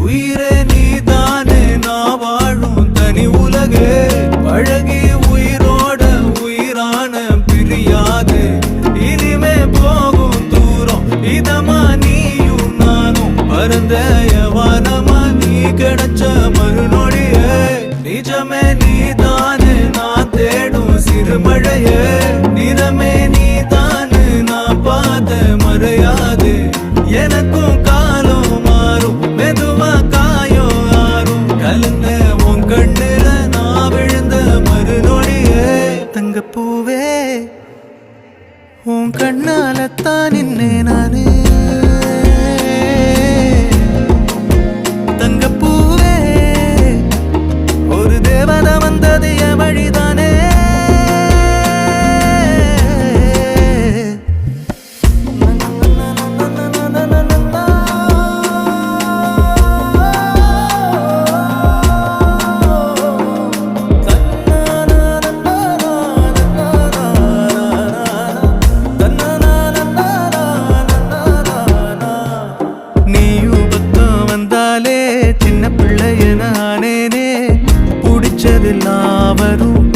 உயிரே நீதானே நான் வாழும் தனி உலகே பழகி உயிரோட உயிரான பிரியாது இனிமே போகும் தூரம் இதமா நீயும் நானும் பரந்த யவானமா நீ கிடைச்ச மறுநொடியே நிஜமே நீதானே நான் தேடும் சிறுமழையே நிறமே நீதானே நான் பார்த்த மறையாது எனக்கும் காலம் மாறும் மெதுவா காயம் ஆறும் கலந்த உன் கண்ணுல நான் விழுந்த மறுநொடியே தங்கப்பூவே உன் கண்ணாலத்தான் நின்னே நானே தங்கப்பூவே ஒரு தேவதை வந்தது என் வழிதானே சின்ன பிள்ளைய நானேனே பிடிச்சதெல்லாம் வரும்